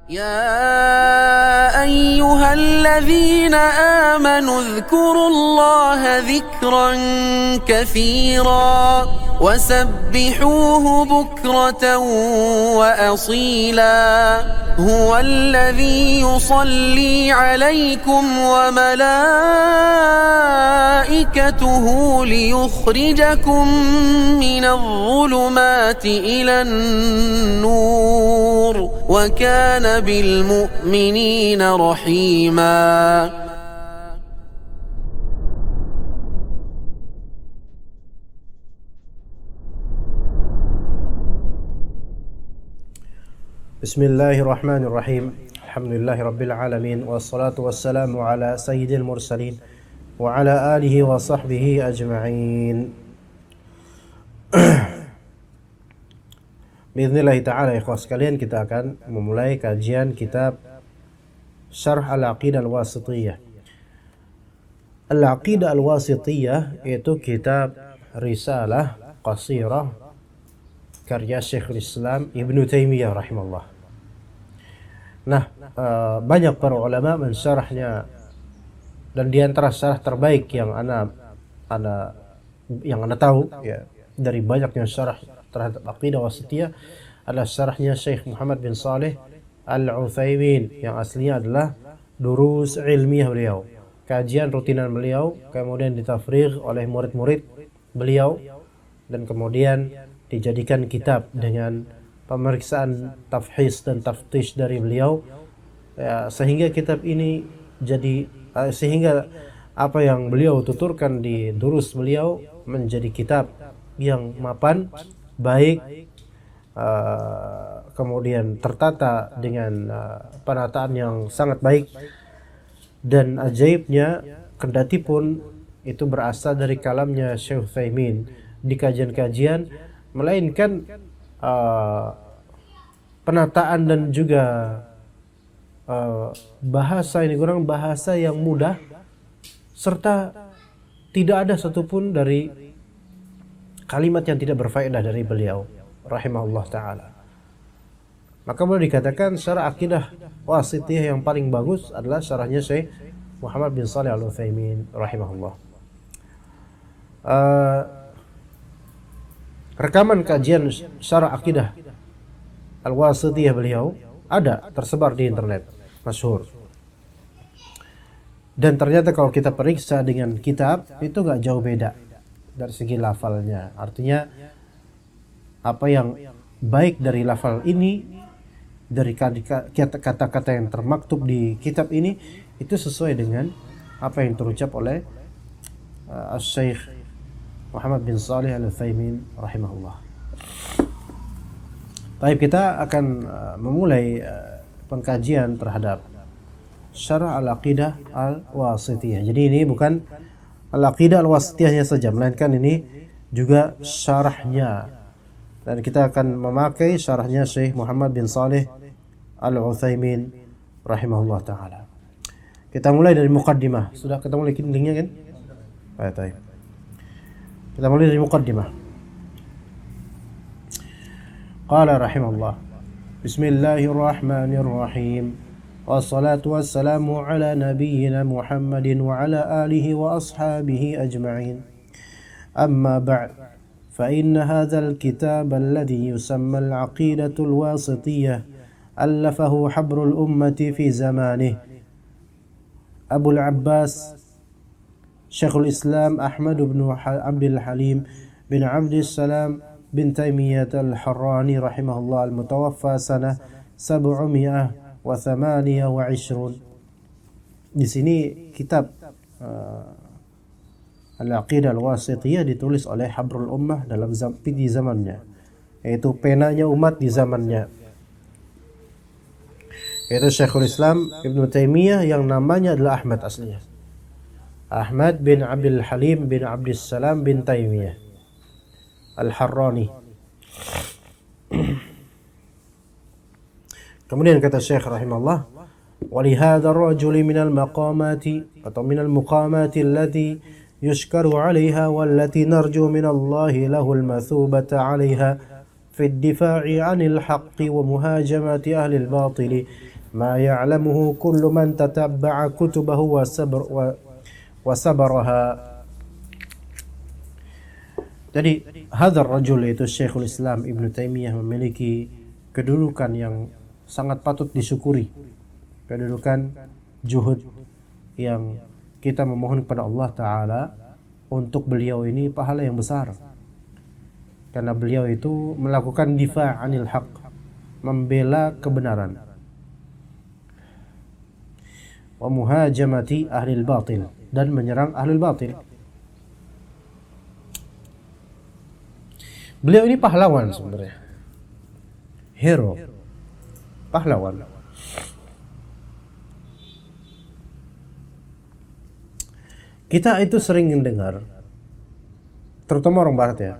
يا أيها الذين آمنوا اذكروا الله ذكرا كثيرا وسبحوه بكرة وأصيلا هو الذي يصلي عليكم وملائكته ليخرجكم من الظلمات إلى النور وكان بالمؤمنين رحيما. Bismillahirrahmanirrahim. Alhamdulillahirabbil alamin wassalatu wassalamu ala sayyidil mursalin wa ala alihi wa sahbihi ajma'in. Biiznillah ta'ala ikhwas sekalian, kita akan memulai kajian kitab Syarh Al-Aqidah Al-Wasithiyah. Al-Aqidah Al-Wasithiyah itu kitab risalah qasirah karya Syekhul Islam Ibnu Taimiyah rahimahullah. Nah, banyak para ulama mensyarahnya, dan di antara syarah terbaik yang ana tahu ya, dari banyaknya syarah terhadap Aqidah Wasithiyah adalah syarahnya Syekh Muhammad bin Shalih Al-Utsaimin, yang aslinya adalah durus ilmiah beliau, kajian rutinan beliau, kemudian ditafrigh oleh murid-murid beliau dan kemudian dijadikan kitab dengan pemeriksaan tafhis dan taftish dari beliau ya, sehingga kitab ini sehingga apa yang beliau tuturkan di durus beliau menjadi kitab yang mapan, baik, kemudian tertata dengan penataan yang sangat baik, dan ajaibnya kendati pun itu berasal dari kalamnya Syekh Utsaimin di kajian-kajian, melainkan penataan dan juga bahasa ini kurang bahasa yang mudah, serta tidak ada satupun dari kalimat yang tidak berfaedah dari beliau rahimahullah ta'ala. Maka boleh dikatakan syarah Aqidah Wasithiyah yang paling bagus adalah syarahnya Syekh Muhammad bin Shalih Al-Utsaimin rahimahullah. Rekaman kajian syarah Aqidah Al-Wasithiyah beliau ada tersebar di internet, masyhur. Dan ternyata kalau kita periksa dengan kitab itu gak jauh beda dari segi lafalnya. Artinya apa yang baik dari lafal ini, dari kata-kata yang termaktub di kitab ini, itu sesuai dengan apa yang terucap oleh Syekh Muhammad bin Shalih Al-Utsaimin rahimahullah. Baik, kita akan memulai pengkajian terhadap Syarah Al-Aqidah Al-Wasithiyah. Jadi ini bukan Al-Aqidah Al-Wasithiyahnya saja, melainkan ini juga syarahnya. Dan kita akan memakai syarahnya Syekh Muhammad bin Shalih Al-Utsaimin rahimahullah ta'ala. Kita mulai dari muqaddimah. Sudah ketemu linknya kan? Baik. Kita mulai dari muqaddimah. Qala rahimahullah. Bismillahirrahmanirrahim. Wassalatu wassalamu ala nabiyyina Muhammadin wa ala alihi wa ashabihi ajma'in. Amma ba'd. فإن هذا الكتاب الذي يسمى العقيدة الواسطية ألفه حبر الأمة في زمانه أبو العباس شيخ الإسلام أحمد بن عبد الحليم بن عبد السلام بن تيمية الحراني رحمه الله المتوفى سنة 728. Di sini kitab Al-Aqidah Al-Wasithiyah ditulis oleh Habrul Ummah di zamannya, yaitu penanya umat di zamannya, yaitu Syekhul Islam Ibnu Taimiyah yang namanya adalah Ahmad aslinya. Ahmad bin Abdul Halim bin Abdus Salam bin Taimiyah Al-Harrani. Kemudian kata Syekh rahimahullah, وَلِهَذَا الرَّجُلِ مِنَ الْمَقَامَاتِ atau مِنَ الْمُقَامَاتِ الَّتِي يُشْكَرُ عَلَيْهَا وَالَّتِي نَرْجُو مِنَ اللَّهِ لَهُ الْمَثُوبَةَ عَلَيْهَا في الدفاع عن الحق ومهاجمة أهل الباطل ma ya'lamuhu kullu man tatabba'a kutubahu wa sabaraha. Jadi hadzal rajul, yaitu Syekhul Islam Ibnu Taimiyah, memiliki kedudukan yang sangat patut disyukuri, kedudukan juhud yang kita memohon kepada Allah Ta'ala untuk beliau ini pahala yang besar, karena beliau itu melakukan difa' anil haq, membela kebenaran, wa muhajamati ahlil batil, dan menyerang ahlul batil. Beliau ini pahlawan sebenarnya, hero, pahlawan. Kita itu sering mendengar, terutama orang barat ya,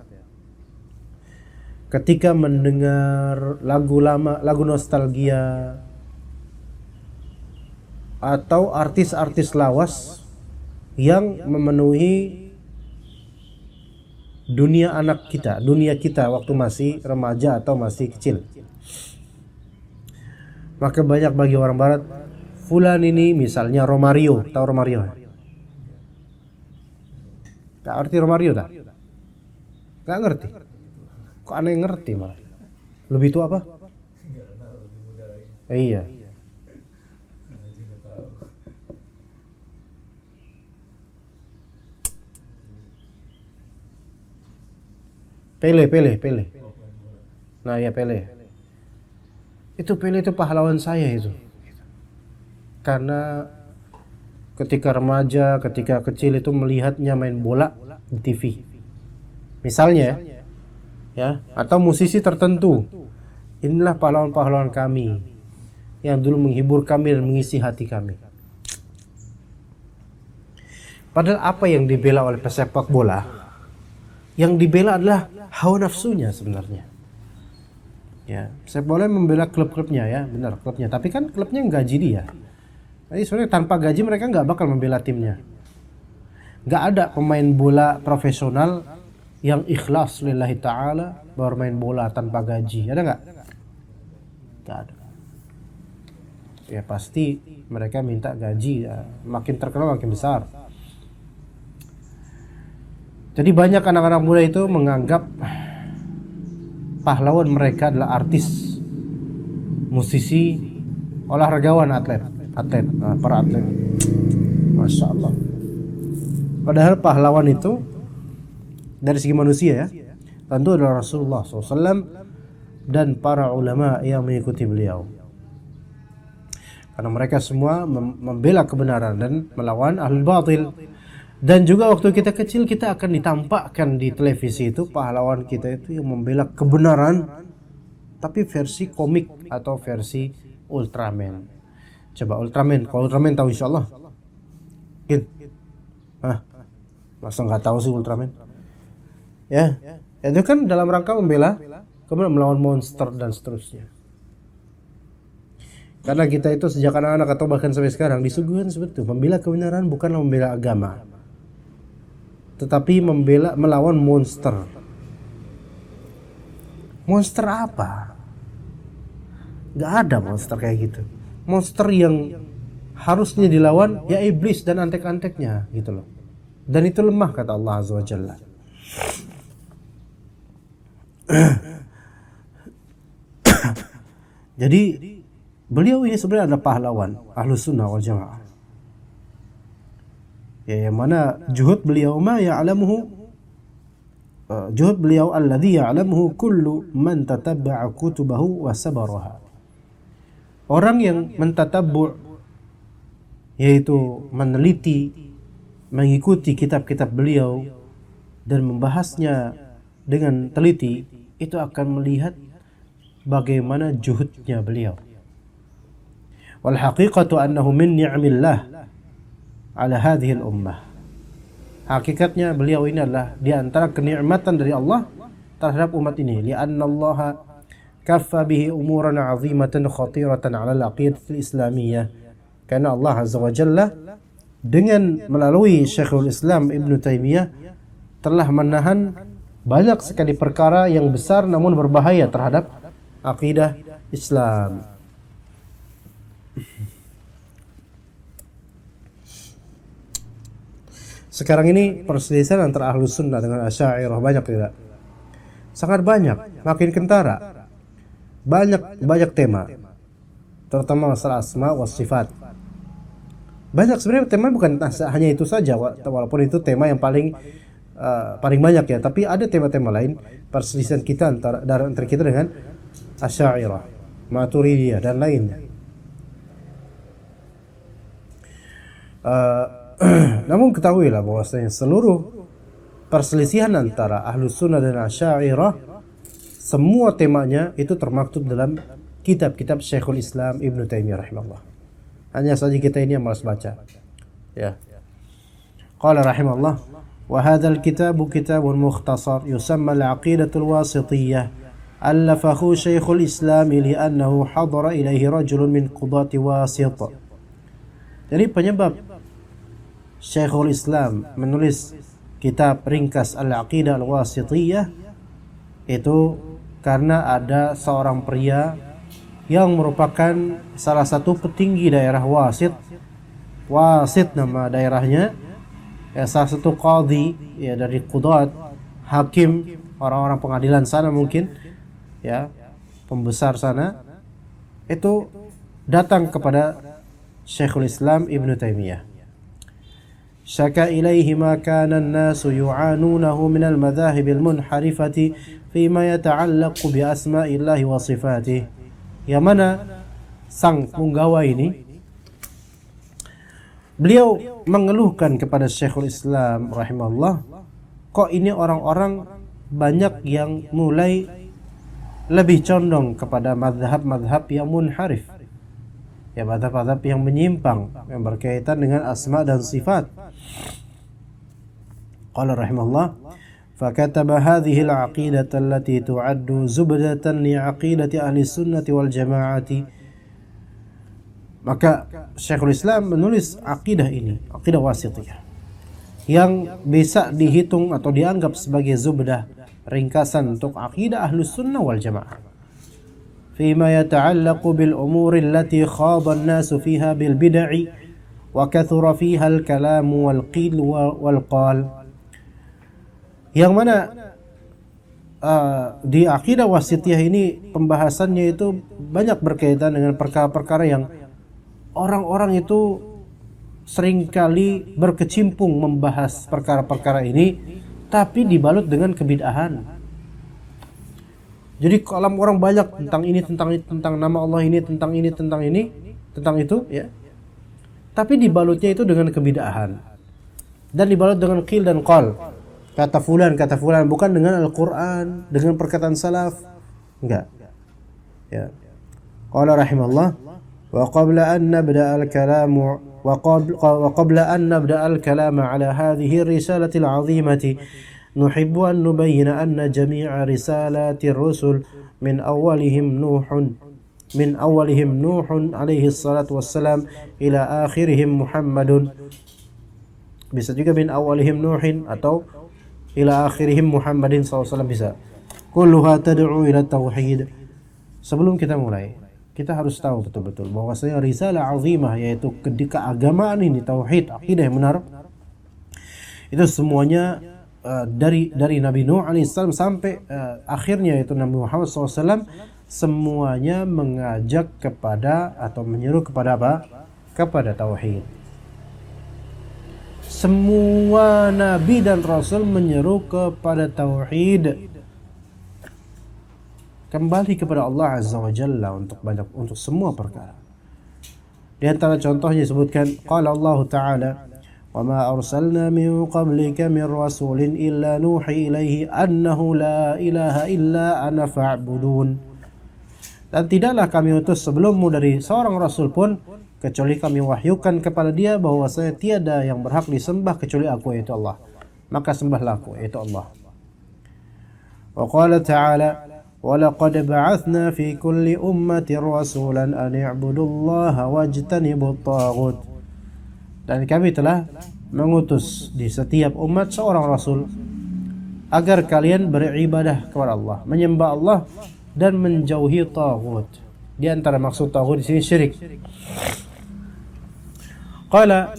ketika mendengar lagu lama, lagu nostalgia, atau artis-artis lawas yang memenuhi dunia anak kita, dunia kita waktu masih remaja atau masih kecil. Maka banyak bagi orang barat, fulan ini misalnya Romario, tahu Romario? Gak ngerti Romario tak? Gak ngerti? Kok aneh ngerti malah? Lebih tua apa? Iya. Pele. Nah ya Pele. Pele itu pahlawan saya itu. Karena ketika remaja, ketika kecil itu melihatnya main bola di TV. Misalnya ya, atau musisi tertentu. Inilah pahlawan-pahlawan kami yang dulu menghibur kami dan mengisi hati kami. Padahal apa yang dibela oleh pesepak bola? Yang dibela adalah hawa nafsunya sebenarnya. Ya, saya boleh membela klub-klubnya ya, benar klubnya. Tapi kan klubnya gaji dia. Jadi sebenarnya tanpa gaji mereka nggak bakal membela timnya. Nggak ada pemain bola profesional yang ikhlas lillahi ta'ala bermain bola tanpa gaji. Ada nggak? Nggak ada. Ya pasti mereka minta gaji ya. Makin terkenal makin besar. Jadi banyak anak-anak muda itu menganggap pahlawan mereka adalah artis, musisi, olahragawan, para atlet. Masya Allah. Padahal pahlawan itu dari segi manusia ya, tentu adalah Rasulullah SAW dan para ulama yang mengikuti beliau. Karena mereka semua membela kebenaran dan melawan ahlul batil. Dan juga waktu kita kecil kita akan ditampakkan di televisi itu pahlawan kita itu yang membela kebenaran, tapi versi komik atau versi Ultraman. Coba Ultraman, kalau Ultraman tahu insyaallah. Masa nggak tahu sih Ultraman? Ya, itu kan dalam rangka membela, kemudian melawan monster dan seterusnya. Karena kita itu sejak anak-anak atau bahkan sampai sekarang disuguhkan seperti itu, membela kebenaran bukanlah membela agama, tetapi melawan monster. Monster apa? Gak ada monster kayak gitu. Monster yang harusnya dilawan ya iblis dan antek-anteknya gitu loh. Dan itu lemah kata Allah Azza wa Jalla. Jadi beliau ini sebenarnya adalah pahlawan Ahlus Sunnah wal Jamaah. Ya, yang mana juhud beliau juhud beliau alladhi ya'lamuhu kullu man tatabba'a kutubahu wa sabaraha. Orang yang mentatabbu', yaitu meneliti, mengikuti kitab-kitab beliau dan membahasnya dengan teliti, itu akan melihat bagaimana juhudnya beliau. Wal haqiqatu annahu min ni'amillah ala hadhihi al-ummah. Hakikatnya beliau ini adalah di antara kenikmatan dari Allah terhadap umat ini. Li'anna Allah kaffa bihi umuran 'azimatan khatiratan 'ala al-aqidah al-islamiyah. Karena Allah Azza wa Jalla dengan melalui Syekhul Islam Ibnu Taimiyah telah menahan banyak sekali perkara yang besar namun berbahaya terhadap akidah Islam. Sekarang ini perselisihan antara Ahlus Sunnah dengan Asy'ariyah banyak tidak? Sangat banyak, makin kentara. Banyak tema. Terutama masalah asma wa sifat. Banyak sebenarnya tema, bukan hanya itu saja, walaupun itu tema yang paling banyak ya, tapi ada tema-tema lain perselisihan kita antara kita dengan Asy'ariyah, Maturidiyah dan lainnya. Namun ketahuilah bahwasanya seluruh perselisihan antara Ahlus Sunnah dan Asy'ariyah, semua temanya itu termaktub dalam kitab-kitab Syekhul Islam Ibnu Taimiyah rahimahullah. Hanya saja kita ini yang malas baca. Ya. Qala rahimahullah, wa hadzal kitabu kitabun mukhtasar yusamma al-'aqidatul wasithiyah, alafahu Syekhul Islam li'annahu hadara ilaihi rajulun min qudati wasit. Jadi penyebab Syekhul Islam menulis kitab ringkas Al-Aqidah Al-Wasithiyah itu karena ada seorang pria yang merupakan salah satu petinggi daerah Wasit. Wasit nama daerahnya, ya, salah satu qadhi ya dari qudat, hakim, orang-orang pengadilan sana mungkin, ya, pembesar sana, itu datang kepada Syekhul Islam Ibnu Taimiyah. Syaka ilaihi ma kana an-nasu yu'anunahu min al-madhahib al-munharifati fima yata'allaqu bi asma'illahi wa sifatih. Yang mana sang punggawa ini, beliau mengeluhkan kepada Syekhul Islam rahimahullah, kok ini orang-orang banyak yang mulai lebih condong kepada madhab-madhab yang munharif, ya, madhab-madhab yang menyimpang yang berkaitan dengan asma dan sifat. Qala rahimahullah, fakataba hadhihi al-'aqidah allati tu'addu zubdatan li 'aqidati ahli sunnati wal jama'ati. Maka Syekhul Islam menulis akidah ini, akidah wasithiyah, yang bisa dihitung atau dianggap sebagai zubdah, ringkasan untuk akidah ahlus sunnah wal jamaah. Fima yata'allaqu bil umuri allati khada an-nasu fiha bil bid'i wa kathura fiha al-kalam wal qil wal qal. Yang mana di akidah wasithiyah ini pembahasannya itu banyak berkaitan dengan perkara-perkara yang orang-orang itu seringkali berkecimpung membahas perkara-perkara ini, tapi dibalut dengan kebid'ahan. Jadi kalau orang banyak tentang ini, tentang nama Allah ini, tentang ini, tentang itu, ya. Tapi dibalutnya itu dengan kebid'ahan. Dan dibalut dengan qil dan qal. Kata fulan, bukan dengan Al-Qur'an, dengan perkataan salaf. Enggak. Ya. Qala rahimallah, wa qabla an nabda al-kalam ala hadhihi ar-risalati al-'azimati nuhibbu an nubayyina anna jami'a risalati ar-rusul min awwalihim Nuhun alaihi salatu wassalam ila akhirihim Muhammadun. Bisa juga min awwalihim Nuhin atau ila akhirihim Muhammadin SAW bisa. Kulluha tad'u ila tauhid. Sebelum kita mulai, kita harus tahu betul-betul bahwasanya risalah azimah, yaitu keagamaan ini, tauhid, akidah yang benar, itu semuanya dari Nabi Nuh alaihissalam sampai akhirnya yaitu Nabi Muhammad SAW, semuanya mengajak kepada atau menyeru kepada apa? Kepada tauhid. Semua nabi dan rasul menyeru kepada tauhid, kembali kepada Allah Azza wa Jalla untuk semua perkara. Di antara contohnya disebutkan qala Allah Ta'ala, wa ma arsalna min qablika min rasulin illa nuhi ilaihi annahu la ilaha illa ana fa'budun. Dan tidaklah kami utus sebelummu dari seorang rasul pun kecuali kami wahyukan kepada dia bahwasanya tiada yang berhak disembah kecuali aku, yaitu Allah. Maka sembahlah aku, yaitu Allah. Wa qala ta'ala, wa laqad ba'athna fi kulli ummatin rasulan an i'budullaha wajtanibut taghut. Dan kami telah mengutus di setiap umat seorang rasul agar kalian beribadah kepada Allah, menyembah Allah dan menjauhi taghut. Di antara maksud taghut di sini syirik. Qala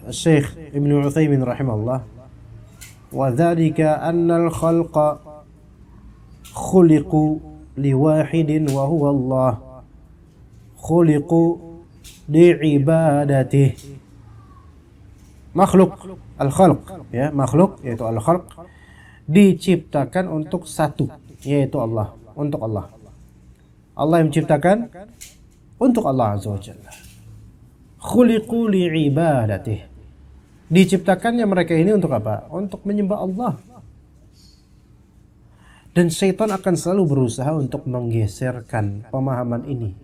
Syekh Ibnu Utsaimin rahimahullah, wa dzalika anna al-khalqa khuliqu liwahidin wa huwa Allah, khuliqu li'ibadatihi. Makhluk, al-khalq, ya, makhluk yaitu al-khalq diciptakan untuk satu, yaitu Allah, untuk Allah. Allah yang menciptakan untuk Allah azza wa jalla. Khuliqu li'ibadatihi. Diciptakannya mereka ini untuk apa? Untuk menyembah Allah. Dan syaitan akan selalu berusaha untuk menggeserkan pemahaman ini,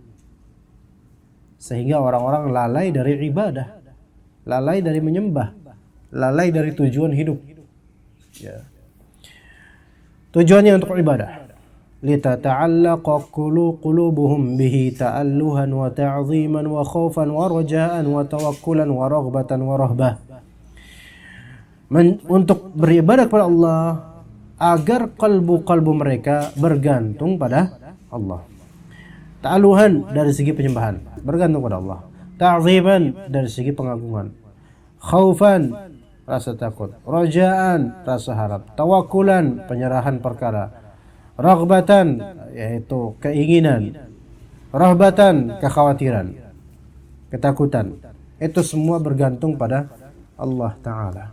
sehingga orang-orang lalai dari ibadah, lalai dari menyembah, lalai dari tujuan hidup. Ya. Tujuannya untuk ibadah. Litata'allaqa qulubuhum bihi ta'alluhan wa ta'ziman wa khaufan wa raja'an wa tawakkulan wa raghbatan wa rahbah. Untuk beribadah kepada Allah, agar kalbu mereka bergantung pada Allah. Ta'alluhan dari segi penyembahan, bergantung pada Allah. Ta'ziman dari segi pengagungan. Khaufan, rasa takut. Raja'an, rasa harap. Tawakkulan, penyerahan perkara. Raghbatan, yaitu keinginan. Rahbatan, kekhawatiran, ketakutan. Itu semua bergantung pada Allah Ta'ala.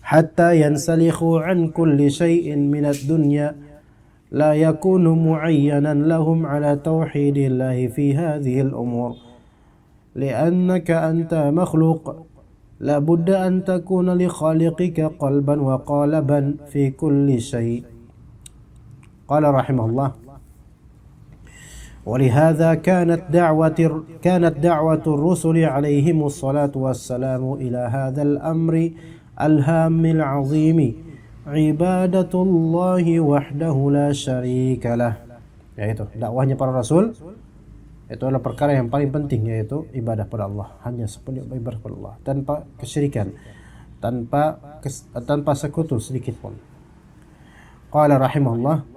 Hatta yansalikhu an kulli syai'in minad dunya la yakunu mu'ayyanan lahum ala tauhidillahi fi hadhihi al-umur. Li'annaka anta makhluq, la budda an takuna li khaliqika qalban wa qalaban fi kulli syai'. Qala rahimahullah, ولهذا كانت دعوة الرسل عليهم الصلاة والسلام إلى هذا الأمر الهام العظيم عبادة الله وحده لا شريك له. Yaitu dakwahnya para rasul itu adalah perkara yang paling penting, yaitu ibadah pada Allah, hanya sepenuhnya ibadah pada Allah tanpa kesyirikan, tanpa sekutu sedikit pun. Qala rahimahullah,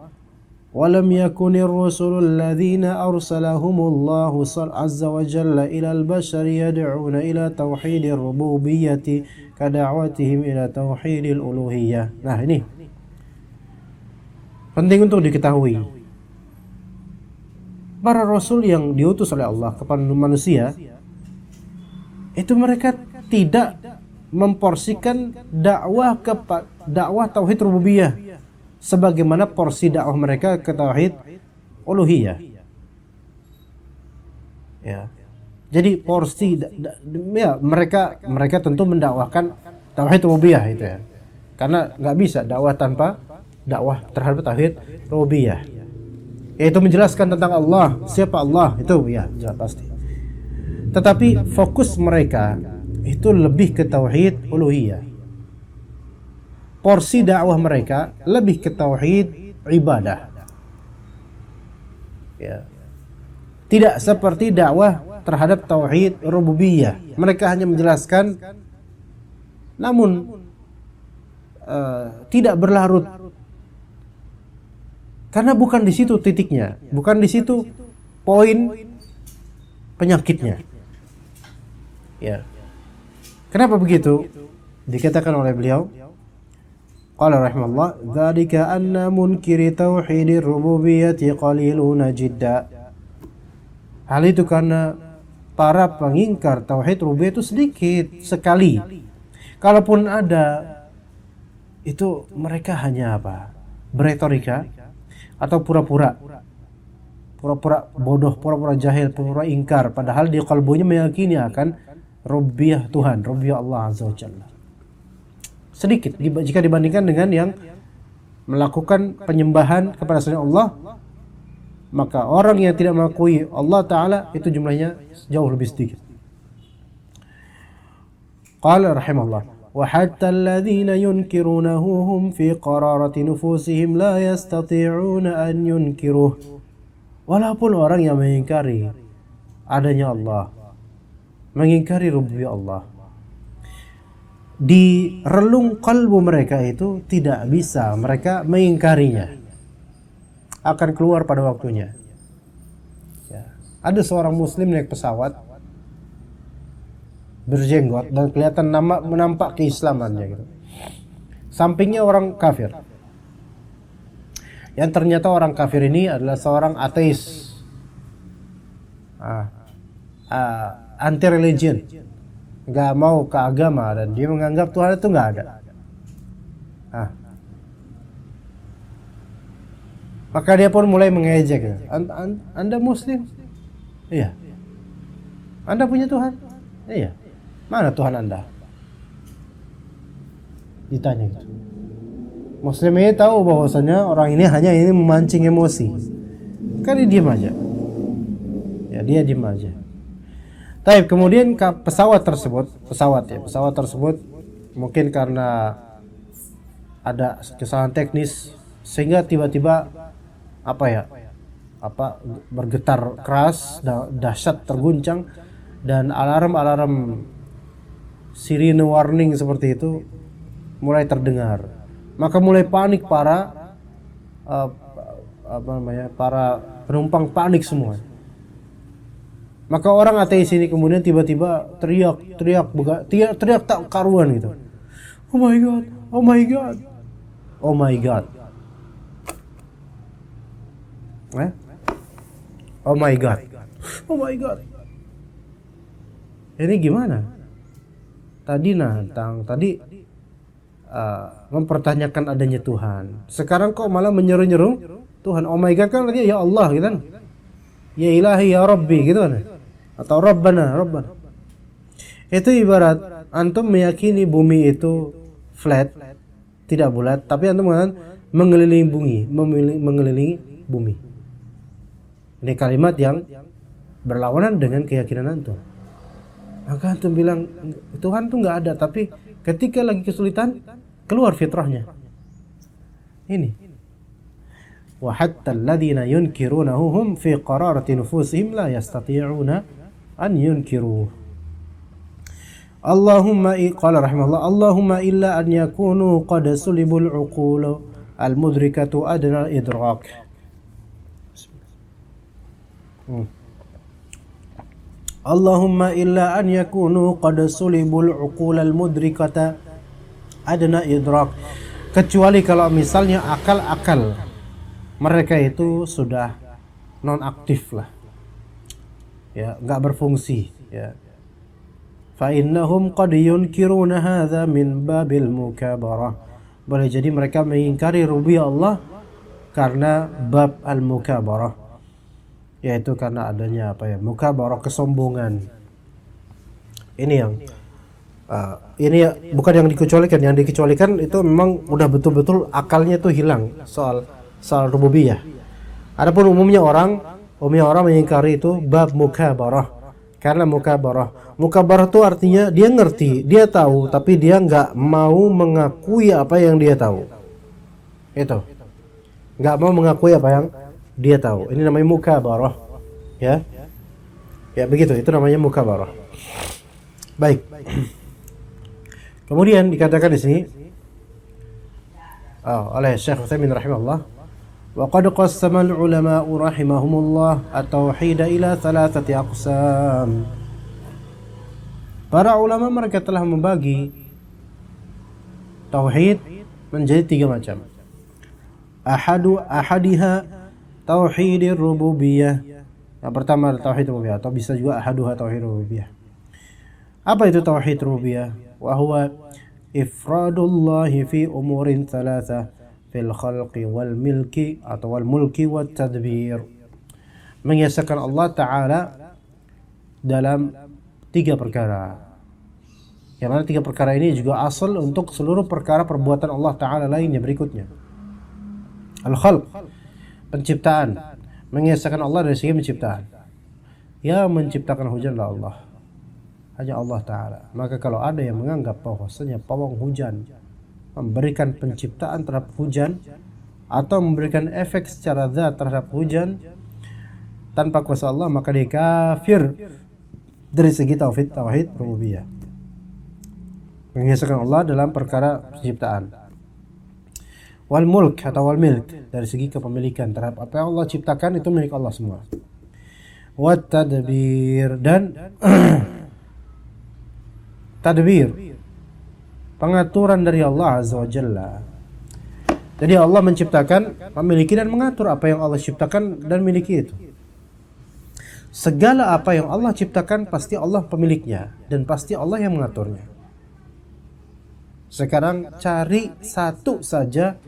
ولم يكن الرسل الذين أرسلهم الله عز وجل إلى البشر يدعون إلى توحيد الربوبية كدعوتهم إلى توحيد الألوهية. Nah, ini penting untuk diketahui. Para rasul yang diutus oleh Allah kepada manusia, itu mereka tidak memporsikan dakwah tauhid rububiyah sebagaimana porsi dakwah mereka ke tauhid uluhiyah. Ya. Jadi porsi ya, mereka tentu mendakwahkan tauhid rububiyah itu ya. Karena nggak bisa dakwah tanpa dakwah terhadap tauhid rububiyah. Yaitu menjelaskan tentang Allah, siapa Allah, itu ya jelas pasti. Tetapi fokus mereka itu lebih ke tauhid uluhiyah. Porsi dakwah mereka lebih ke tauhid ibadah. Ya. Tidak seperti dakwah terhadap tauhid rububiyah. Mereka hanya menjelaskan, namun tidak berlarut. Karena bukan di situ titiknya, bukan di situ poin penyakitnya. Ya. Kenapa begitu? Dikatakan oleh beliau, qala rahimahullah, dzalika anna munkiri tauhidir rububiyyati qaliluna jidda. Hal itu karena para pengingkar tauhid rububiyah itu sedikit sekali. Kalaupun ada, itu mereka hanya apa? Beretorika atau pura-pura bodoh, pura-pura jahil, pura-pura ingkar, padahal di kalbunya meyakini akan rububiyah Tuhan, rububiyah Allah azza wa jalla. Sedikit jika dibandingkan dengan yang melakukan penyembahan kepada selain Allah, maka orang yang tidak mengakui Allah Ta'ala itu jumlahnya jauh lebih sedikit. Qala rahimahullah, wa hatta alladhina yunkirunahu hum fi qararati nufusihim la yastati'una an yunkiruh. Walaupun orang yang mengingkari adanya Allah, mengingkari rububiyah Allah, di relung kalbu mereka itu tidak bisa mereka mengingkarinya, akan keluar pada waktunya. ada seorang muslim naik pesawat berjenggot dan kelihatan menampak keislamannya gitu. Sampingnya orang kafir. Yang ternyata orang kafir ini adalah seorang ateis. Anti religion. Gak mau ke agama dan dia menganggap Tuhan itu gak ada. Maka dia pun mulai mengejek. Anda muslim? Iya. Anda punya Tuhan? Iya. Mana Tuhan Anda? Ditanya gitu. Muslim ini tahu bahwasanya orang ini hanya ini memancing emosi. Kan dia diam aja. Ya dia diam aja. Tapi kemudian pesawat tersebut mungkin karena ada kesalahan teknis sehingga tiba-tiba bergetar keras, dahsyat, terguncang, dan alarm sirine warning seperti itu mulai terdengar. Maka mulai panik para penumpang, panik semua. Maka orang ateis ini kemudian tiba-tiba teriak tak karuan gitu. Oh my god, oh my god, oh my god. Oh my god, oh my god. Ini gimana? Tadi mempertanyakan adanya Tuhan. Sekarang kok malah menyeru-nyeru Tuhan. Oh my god kan artinya ya Allah gitu kan. Ya ilahi ya rabbi gitu kan. Atau rabbana. Itu ibarat antum meyakini bumi itu flat, tidak bulat, tapi antum mengatakan mengelilingi bumi. Ini kalimat yang berlawanan dengan keyakinan antum. Maka antum bilang Tuhan tuh nggak ada, tapi ketika lagi kesulitan keluar fitrahnya. Ini. Wa hatta alladhina yunkirunahu hum fi qararati nufusihim la yastati'una an yunkiruh. Qala rahimahullah, Allahumma illa an yakunu qad sulibul uqul al-mudrikatu adna idrak. Allahumma illa an yakunu qad sulibul uqul al-mudrikata adna idrak. Kecuali kalau misalnya akal-akal mereka itu sudah non aktif lah, ya nggak berfungsi, ya. Fa innahum qad yunkiruna hadza min babil mukabarah. Boleh jadi mereka mengingkari rububiyah Allah karena bab al-mukabarah, yaitu karena adanya mukabarah, kesombongan. Ini yang bukan yang dikecualikan. Yang dikecualikan itu memang udah betul-betul akalnya itu hilang soal rububiyah. Adapun umumnya orang mengingkari itu bab mukabarah. Karena mukabarah itu artinya dia ngerti, dia tahu, tapi dia nggak mau mengakui apa yang dia tahu. Itu nggak mau mengakui apa yang dia tahu. Ini namanya mukabarah, ya begitu. Itu namanya mukabarah. Baik. Kemudian dikatakan di sini oleh Syekh Utsaimin rahimahullah, wa qad qassama al-ulama rahimahumullah at-tauhid ila thalathati aqsam. Para ulama mereka telah membagi tauhid menjadi 3 macam. Ahadiha tauhidir rububiyah. Yang pertama tauhid rububiyah, atau bisa juga ahaduha tauhid rububiyah. Apa itu tauhid rububiyah? Wa huwa ifradullahi fi umurin thalatha fil khalqi wal milki atau wal mulki wat tadbir. Mengesahkan Allah Ta'ala dalam 3 perkara. Yang mana 3 perkara ini juga asal untuk seluruh perkara perbuatan Allah Ta'ala lainnya berikutnya. Al-khalq, penciptaan. Mengesahkan Allah dari segi penciptaan. Yang menciptakan hujan adalah Allah, hanya Allah Ta'ala. Maka kalau ada yang menganggap bahwasanya pawang hujan memberikan penciptaan terhadap hujan atau memberikan efek secara zat terhadap hujan tanpa kuasa Allah, maka dia kafir dari segi tauhid rububiyah. Mengesahkan Allah dalam perkara penciptaan. Wal mulk atau wal milk, dari segi kepemilikan terhadap apa yang Allah ciptakan itu milik Allah semua. wat tadbir, dan tadbir, pengaturan dari Allah Azza wa Jalla. Jadi Allah menciptakan, memiliki dan mengatur apa yang Allah ciptakan dan miliki itu. Segala apa yang Allah ciptakan pasti Allah pemiliknya dan pasti Allah yang mengaturnya. Sekarang cari satu saja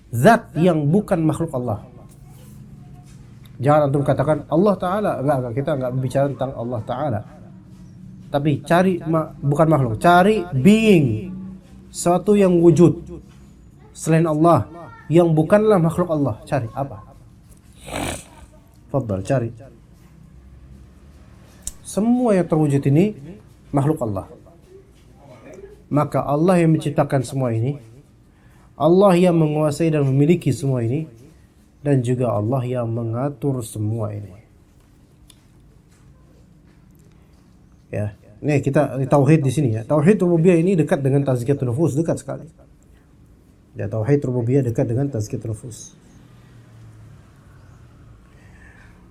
zat yang bukan makhluk Allah. Jangan antum katakan Allah Ta'ala. Enggak, kita enggak berbicara tentang Allah Ta'ala. Tapi cari bukan makhluk, cari being, suatu yang wujud selain Allah, yang bukanlah makhluk Allah. Cari apa? Fadhal, cari. Semua yang terwujud ini makhluk Allah. Maka Allah yang menciptakan semua ini, Allah yang menguasai dan memiliki semua ini, dan juga Allah yang mengatur semua ini. Ya, ini kita tauhid di sini ya. Tauhid rububiyah ini dekat dengan tazkiyatun nufus, dekat sekali. Ya, tauhid rububiyah dekat dengan tazkiyatun nufus.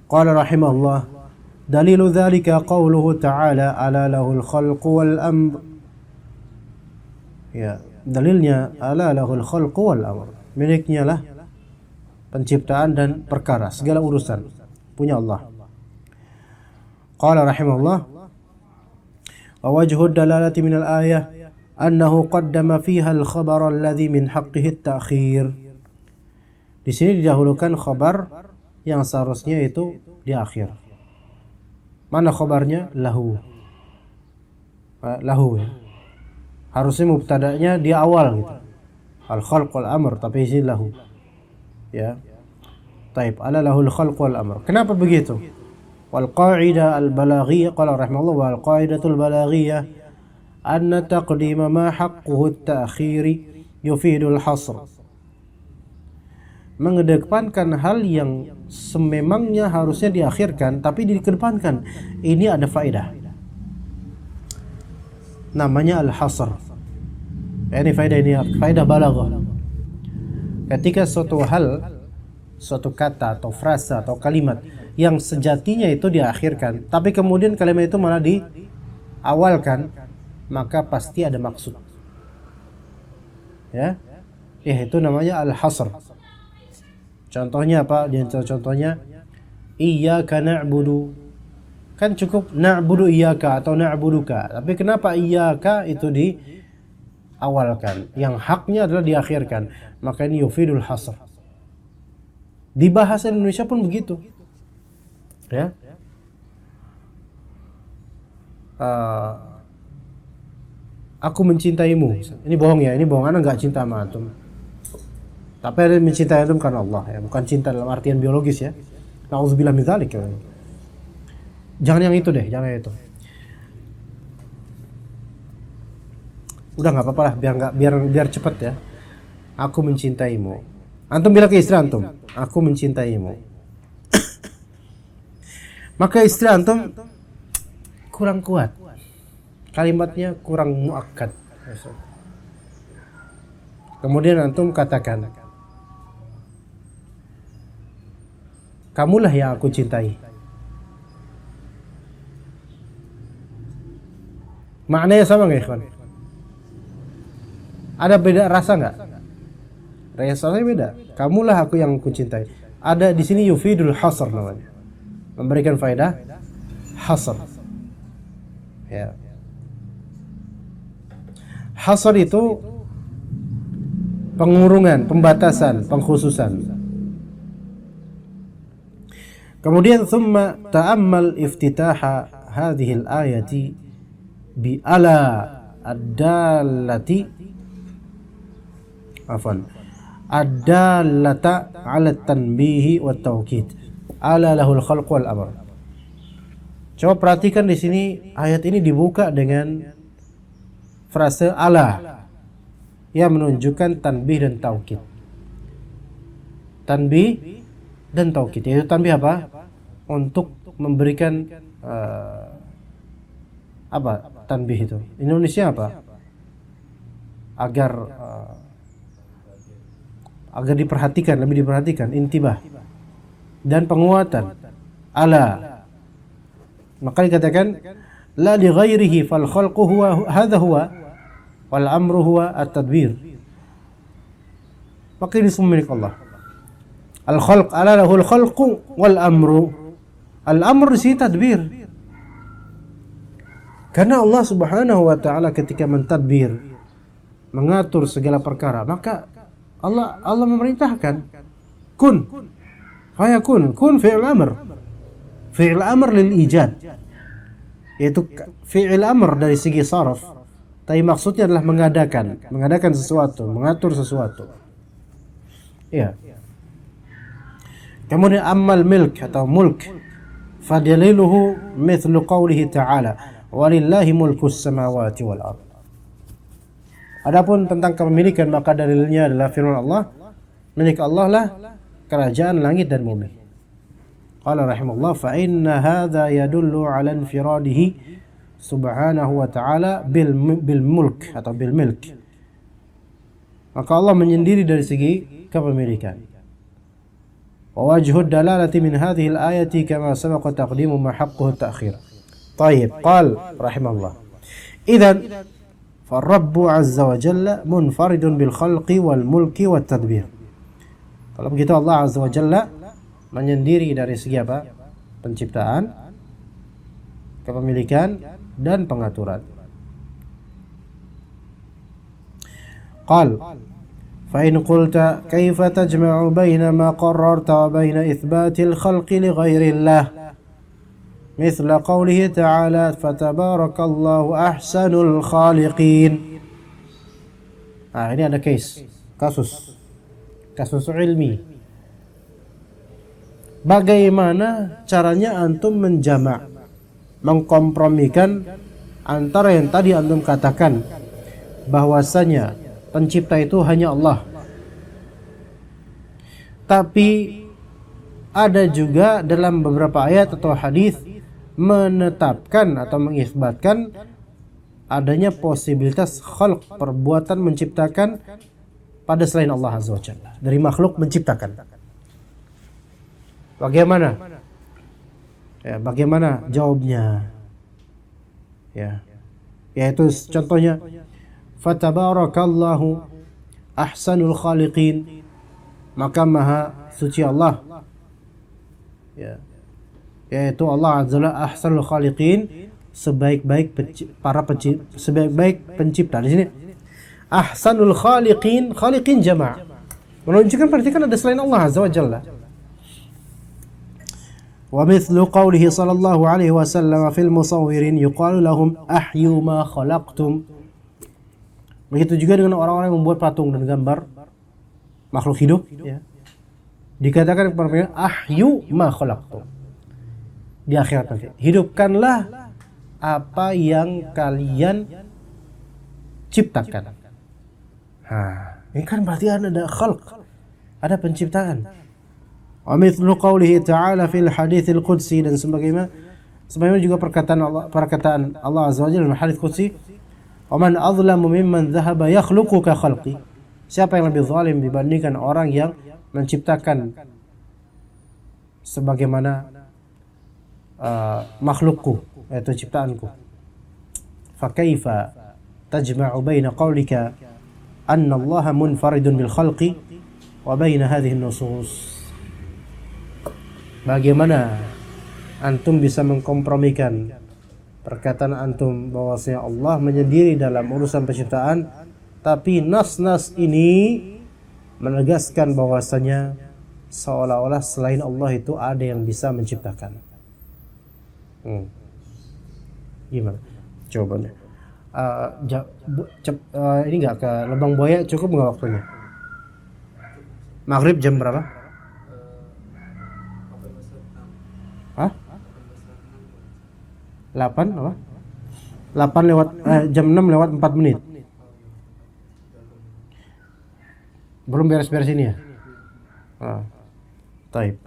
Qala rahimahullah, dalilu dzalika qauluhu ta'ala ala lahul khalqu wal amr. Ya, dalilnya ala lahul khalqu wal amr. Miliknya lah penciptaan dan perkara, segala urusan punya Allah. Qala rahimahullah, wa wajhu dalalati min al-ayah annahu qaddama fiha al-khabar alladhi min haqqihi at-ta'khir. Di sini didahulukan khabar yang seharusnya itu di akhir. Mana khabarnya? Lahu. Lahu ya. Harusnya mubtada'nya di awal gitu. Al-khalq wal amr, tapi ini lahu. Ya. Taib, ala lahul khalq wal amr. Kenapa begitu? Wal qa'idah al-balaghiyah, qala rahimahullah, wal qa'idatul balaghiyah anna taqdima ma haqquhu at-ta'khiri yufidul hasr. Mengedepankan hal yang sememangnya harusnya diakhirkan tapi dikedepankan, ini ada faedah, namanya al-hasr. Ini faedah, ini faedah balaghah. Ketika suatu hal, suatu kata atau frasa atau kalimat yang sejatinya itu diakhirkan tapi kemudian kalimat itu malah diawalkan, maka pasti ada maksud. Ya, itu namanya al-hasr. Contohnya apa? Contohnya iyyaka na'budu. Kan cukup na'budu iyyaka atau na'buduka. Tapi kenapa iyyaka itu diawalkan? Yang haknya adalah diakhirkan. Maka ini yufidul hasr. Di bahasa Indonesia pun begitu. Ya. Aku mencintaimu. Ini bohong ya, ini bohong. Ana enggak cinta sama antum. Tapi ada mencintai antum karena Allah ya, bukan cinta dalam artian biologis ya. Nauzubillah min dzalik ya. Jangan yang itu deh, jangan yang itu. Udah enggak apa-apa lah, biar cepat ya. Aku mencintaimu. Antum bilang ke istri antum, aku mencintaimu. Maka istri antum kurang kuat. Kalimatnya kurang muakkad. Kemudian antum katakan, kamulah yang aku cintai. Maknanya sama nggak, ikhwan? Ada beda rasa nggak? Rasanya beda. Kamulah aku yang aku cintai. Ada di sini yufidul hasr namanya. Memberikan faedah hasr. Ya. Hasr itu pengurungan, pembatasan, pengkhususan. Kemudian thumma ta'ammal iftitaha hadhihi al-ayati bi ala ad-dallati ad-dallata 'ala at-tanbih wa at-tawkid. Ala lahul khalq wal amr. Coba perhatikan di sini, ayat ini dibuka dengan frase ala yang menunjukkan tanbih dan taukid. Tanbih dan taukid. Yaitu tanbih apa? Untuk memberikan apa? Tanbih itu. Indonesia apa? Agar diperhatikan, lebih diperhatikan, intibah. Dan penguatan. ala. Maka dikatakan la li ghairihi fal khalqu huwa hadha huwa wal amru huwa at-tadbir. Maka ini semua milik Allah. Al-khalq, ala lahul khalqu wal amru. Al-amr si tadbir. Karena Allah Subhanahu wa taala ketika mentadbir, mengatur segala perkara, maka Allah memerintahkan kun fayakun. Kun fi'il amr. Fi'il amr lil ijad. Yaitu fi'il amr dari segi saraf, tapi maksudnya adalah mengadakan sesuatu, mengatur sesuatu. Ya. Kemudian amal milk atau mulk, fadaliluhu mithlu qawlihi ta'ala walillahi mulkus samawati wal ard. Adapun tentang kepemilikan, maka dalilnya adalah firman Allah, milik Allah lah kerajaan langit dan bumi. Qala rahimahullah fa inna hadha yadullu ala infiradihi subhanahu wa ta'ala bil mulk atau bil milk. Maka Allah menyendiri dari segi kepemilikan. Wa wajhu dalalati min hadhihi al-ayati kama sabaqa taqdimu ma haqquhu at-ta'khir. Tayyib, qal rahimahullah. Idzan فالرب عز وجل منفرد بالخلق والملك والتدبير. Kalau begitu Allah Azza wa Jalla menyendiri dari segi apa? Penciptaan, kepemilikan, dan pengaturan. Qal fa in qulta kaifa tajma'u baina ma qarrarta wa baina itsbatil khalqi li ghairillah مثل قوله تعالى فتبارك الله أحسن الخالقين. Ini ada kasus ilmi. Bagaimana caranya antum menjamak, mengkompromikan antara yang tadi antum katakan bahwasanya pencipta itu hanya Allah, tapi ada juga dalam beberapa ayat atau hadis menetapkan atau mengisbatkan adanya posibilitas khalq, perbuatan menciptakan pada selain Allah Azza wa Jalla, dari makhluk menciptakan. Bagaimana? Ya, bagaimana jawabnya? Ya. Yaitu contohnya fatabarakallahu ahsanul khaliqin, maka maha suci Allah. Ya. Yaitu Allah Azza wa Jalla ahsanul khaliqin, sebaik-baik pencipta. Di sini ahsanul khaliqin, khaliqin jama', menunjukkan berarti kan ada selain Allah Azza wa Jalla. Wa mithlu qawlihi sallallahu alaihi wasallam fil musawwirin yuqalu lahum ahyu ma khalaqtum. Begitu juga dengan orang-orang yang membuat patung dan gambar makhluk hidup, ya. Dikatakan kepada mereka ahyu ma khalaqtum. Di akhirat nanti, hidupkanlah apa yang kalian ciptakan. Ini kan berarti ada khalq, ada penciptaan. Wa mithlu qawlihi ta'ala fil haditsil qudsi, dan sebagaimana juga perkataan Allah Azza wa Jalla dalam hadits qudsi, wa man azlamu mimman dhahaba yakhluqu ka khalqi. Siapa yang lebih zalim dibandingkan orang yang menciptakan sebagaimana makhlukku, yaitu ciptaanku. Fa kaifa tajma'u baina qawlika anna Allah munfaridun bil khalqi wa baina hadhihi an-nusus. Bagaimana antum bisa mengkompromikan perkataan antum bahwasanya Allah menyendiri dalam urusan penciptaan, tapi nas-nas ini menegaskan bahwasanya seolah-olah selain Allah itu ada yang bisa menciptakan. Gimana jawabannya? Ini nggak ke Lebang Buaya, cukup nggak waktunya? Maghrib jam berapa? 8 apa? 8 lewat jam 6 lewat 4 menit. Belum beres-beres ini ya? Taib.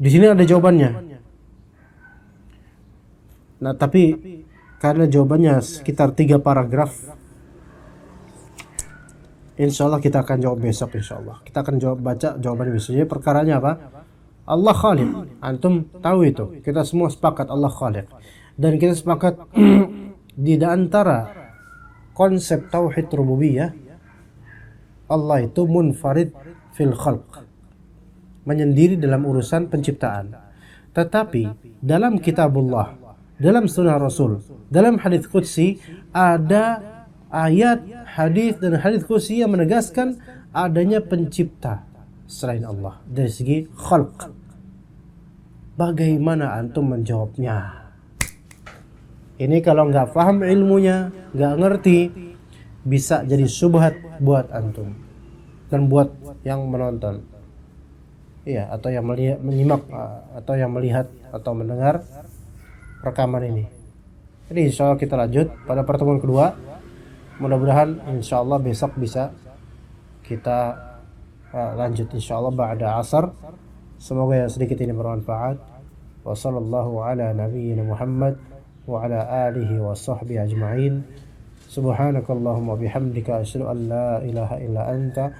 Di sini ada jawabannya. Nah, tapi karena jawabannya sekitar 3 paragraf, insya Allah kita akan jawab besok, insya Allah. Kita akan baca jawabannya besok. Jadi perkaranya apa? Allah Khaliq. Antum tahu itu. Kita semua sepakat Allah Khaliq. Dan kita sepakat di antara konsep tauhid rububiyah, Allah itu munfarid fil khalq, menyendiri dalam urusan penciptaan. Tetapi dalam kitabullah, dalam sunnah Rasul, dalam hadis qudsi, ada ayat, hadis dan hadis qudsi yang menegaskan adanya pencipta selain Allah dari segi khalq. Bagaimana antum menjawabnya? Ini kalau nggak paham ilmunya, nggak ngerti, bisa jadi syubhat buat antum dan buat yang menonton, iya, atau yang menyimak, atau yang melihat atau mendengar rekaman ini. Jadi insya Allah kita lanjut pada pertemuan kedua. Mudah-mudahan insya Allah besok bisa kita lanjut insya Allah ba'da asar. Semoga yang sedikit ini bermanfaat. Wa sallallahu ala nabiyyina Muhammad wa ala alihi wa sahbihi ajma'in. Subhanakallahumma bihamdika asyhadu an la ilaha illa anta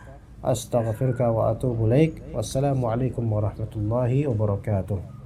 astaghfiruka wa atubu ilaik. Wassalamu alaikum warahmatullahi wabarakatuh.